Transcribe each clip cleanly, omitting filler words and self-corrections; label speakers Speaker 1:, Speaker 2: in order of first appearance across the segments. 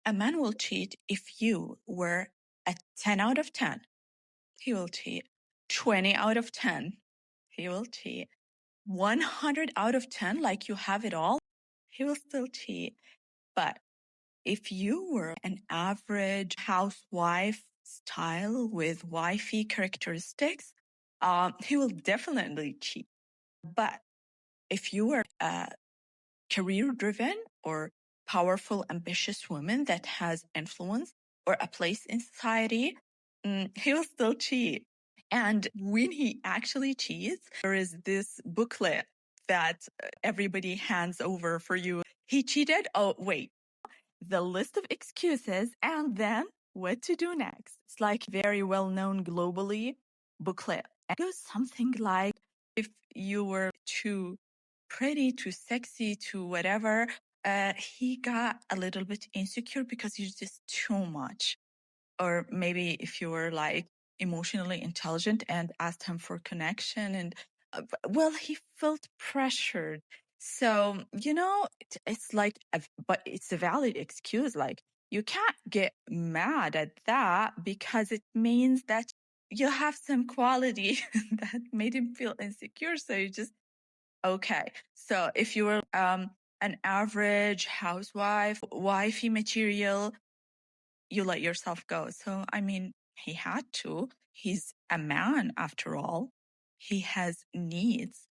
Speaker 1: A man will cheat if you were a 10 out of 10. He will cheat. 20 out of 10. He will cheat. 100 out of 10, like you have it all, he will still cheat. But if you were an average housewife style with wifey characteristics, he will definitely cheat. But if you were a career-driven or powerful, ambitious woman that has influence or a place in society, he will still cheat. And when he actually cheats, there is this booklet that everybody hands over for you. He cheated. Oh, wait. The list of excuses and then what to do next. It's like very well-known globally booklet. It goes something like, if you were too pretty, too sexy, too whatever, he got a little bit insecure because you're just too much. Or maybe if you were like emotionally intelligent and asked him for connection and well, he felt pressured. So, it's like, but it's a valid excuse. Like, you can't get mad at that because it means that you have some quality that made him feel insecure. So you just, okay. So if you were an average housewife, wifey material, you let yourself go. So, I mean, he had to. He's a man after all. He has needs.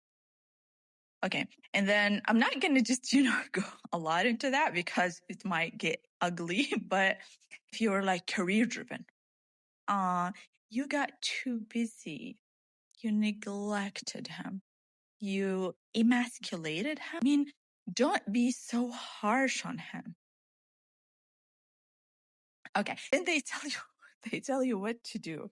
Speaker 1: Okay. And then I'm not going to just, go a lot into that because it might get ugly. But if you're like career driven, you got too busy. You neglected him. You emasculated him. I mean, don't be so harsh on him. Okay. Then they tell you what to do.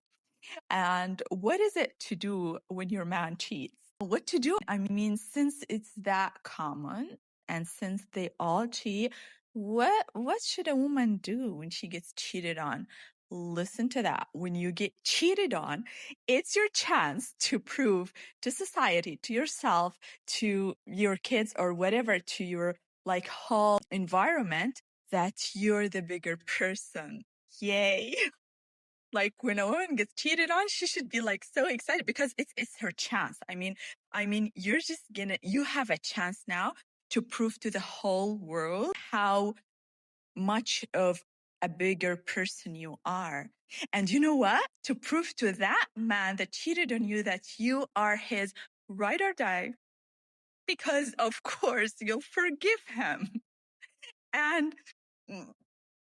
Speaker 1: And what is it to do when your man cheats? What to do? I mean, since it's that common and since they all cheat, what should a woman do when she gets cheated on? Listen to that. When you get cheated on, it's your chance to prove to society, to yourself, to your kids or whatever, to your like whole environment that you're the bigger person. Yay. Like when a woman gets cheated on, she should be like so excited because it's her chance. I mean, you have a chance now to prove to the whole world how much of a bigger person you are. And you know what? To prove to that man that cheated on you that you are his ride or die, because of course you'll forgive him. And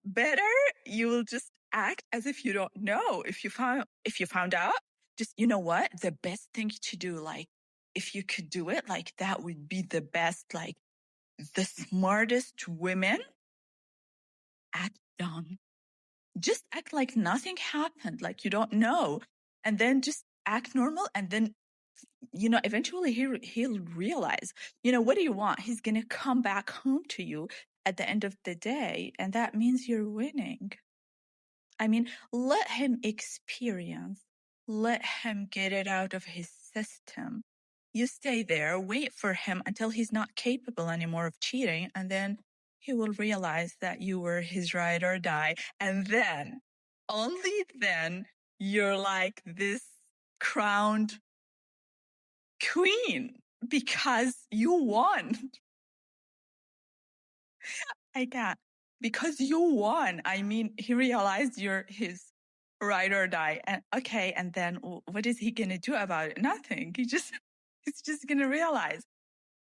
Speaker 1: better, you will just act as if you don't know. If you found out, just, you know what? The best thing to do, like, if you could do it, like, that would be the best, like, the smartest women act dumb. Just act like nothing happened, like you don't know. And then just act normal. And then, eventually he'll realize, what do you want? He's going to come back home to you at the end of the day. And that means you're winning. I mean, let him experience, let him get it out of his system. You stay there, wait for him until he's not capable anymore of cheating, and then he will realize that you were his ride or die. And then, only then, you're like this crowned queen because you won. I can't. Because you won. I mean, he realized you're his ride or die. And okay, and then what is he going to do about it? Nothing. He's just going to realize.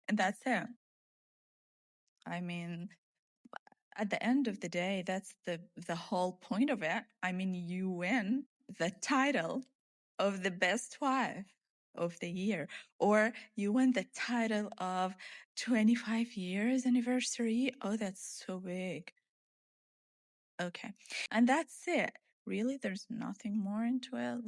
Speaker 1: And that's it. I mean, at the end of the day, that's the whole point of it. I mean, you win the title of the best wife of the year, or you win the title of 25 years anniversary. Oh, that's so big. Okay. And that's it. Really, there's nothing more into it.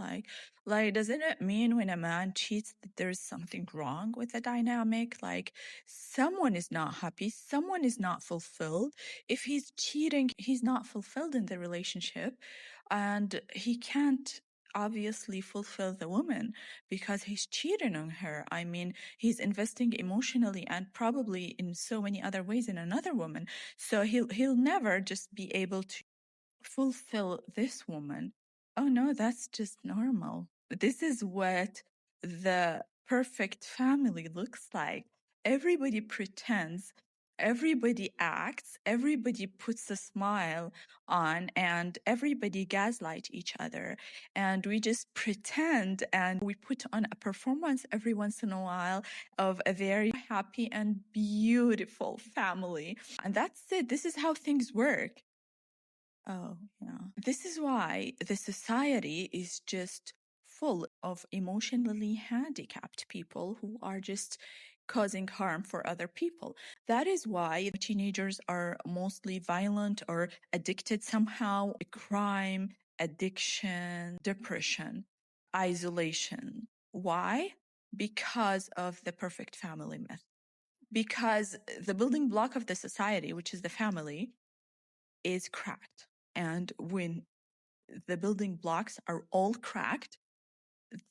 Speaker 1: Like, doesn't it mean when a man cheats that there's something wrong with the dynamic? Like, someone is not happy, someone is not fulfilled. If he's cheating, he's not fulfilled in the relationship, and he can't obviously fulfill the woman because he's cheating on her. I mean, he's investing emotionally and probably in so many other ways in another woman. So he'll never just be able to fulfill this woman. Oh no, that's just normal. This is what the perfect family looks like. Everybody pretends, everybody acts, everybody puts a smile on, and everybody gaslight each other. And we just pretend and we put on a performance every once in a while of a very happy and beautiful family. And that's it. This is how things work. Oh, yeah. This is why the society is just full of emotionally handicapped people who are just causing harm for other people. That is why teenagers are mostly violent or addicted somehow, crime, addiction, depression, isolation. Why? Because of the perfect family myth. Because the building block of the society, which is the family, is cracked. And when the building blocks are all cracked,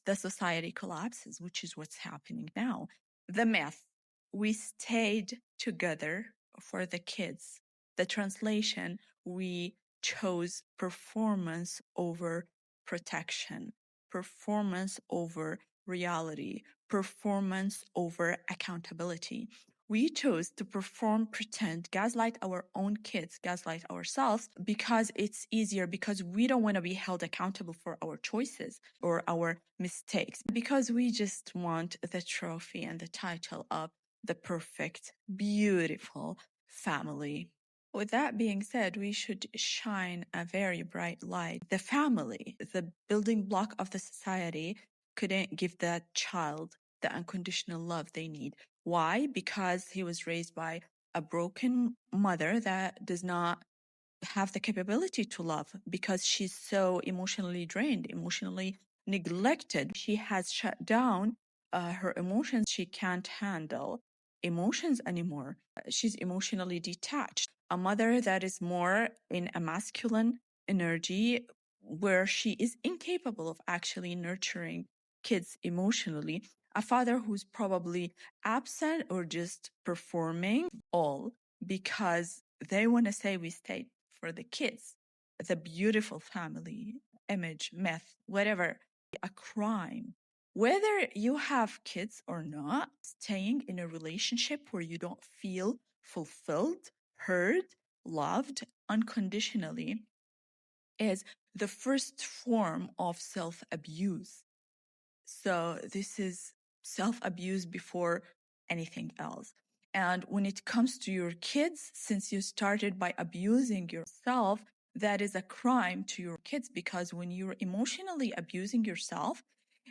Speaker 1: the society collapses, which is what's happening now. The myth, we stayed together for the kids. The translation, we chose performance over protection, performance over reality, performance over accountability. We chose to perform, pretend, gaslight our own kids, gaslight ourselves because it's easier, because we don't want to be held accountable for our choices or our mistakes, because we just want the trophy and the title of the perfect, beautiful family. With that being said, we should shine a very bright light. The family, the building block of the society, couldn't give that child the unconditional love they need. Why? Because he was raised by a broken mother that does not have the capability to love, because she's so emotionally drained, emotionally neglected. She has shut down her emotions. She can't handle emotions anymore. She's emotionally detached. A mother that is more in a masculine energy, where she is incapable of actually nurturing kids emotionally. A father who's probably absent or just performing, all because they want to say we stayed for the kids. The beautiful family image, myth, whatever, a crime. Whether you have kids or not, staying in a relationship where you don't feel fulfilled, heard, loved unconditionally is the first form of self-abuse. So this is self-abuse before anything else. And when it comes to your kids, since you started by abusing yourself, that is a crime to your kids, because when you're emotionally abusing yourself,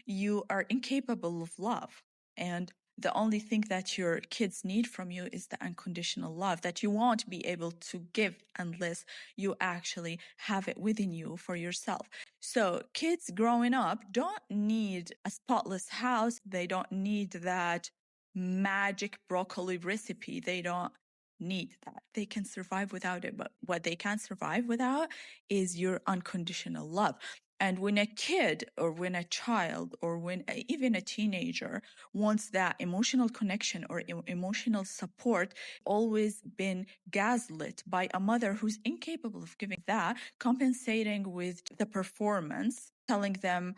Speaker 1: you are incapable of love. And the only thing that your kids need from you is the unconditional love that you won't be able to give unless you actually have it within you for yourself. So kids growing up don't need a spotless house. They don't need that magic broccoli recipe. They don't need that. They can survive without it. But what they can't survive without is your unconditional love. And when a kid or when a child or when even a teenager wants that emotional connection or emotional support, always been gaslit by a mother who's incapable of giving that, compensating with the performance, telling them,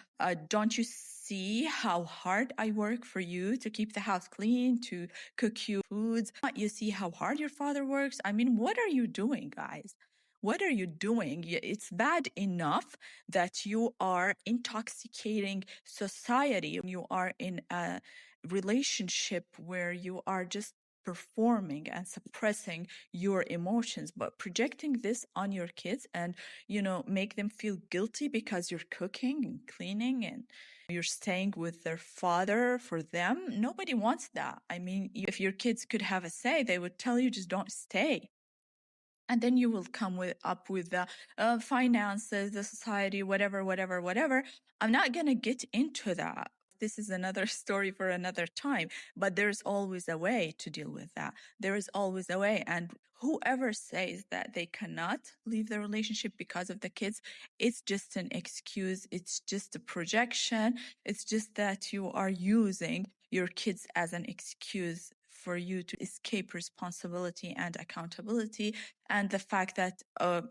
Speaker 1: don't you see how hard I work for you to keep the house clean, to cook you foods? You see how hard your father works? I mean, what are you doing, guys? What are you doing? It's bad enough that you are intoxicating society. You are in a relationship where you are just performing and suppressing your emotions, but projecting this on your kids and, make them feel guilty because you're cooking and cleaning and you're staying with their father for them. Nobody wants that. I mean, if your kids could have a say, they would tell you just don't stay. And then you will come up with the finances, the society, whatever. I'm not going to get into that. this is another story for another time. But there's always a way to deal with that. There is always a way. And whoever says that they cannot leave the relationship because of the kids, it's just an excuse. It's just a projection. It's just that you are using your kids as an excuse for you to escape responsibility and accountability, and the fact that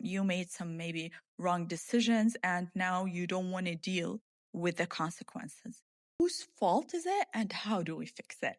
Speaker 1: you made some maybe wrong decisions and now you don't want to deal with the consequences. Whose fault is it and how do we fix it?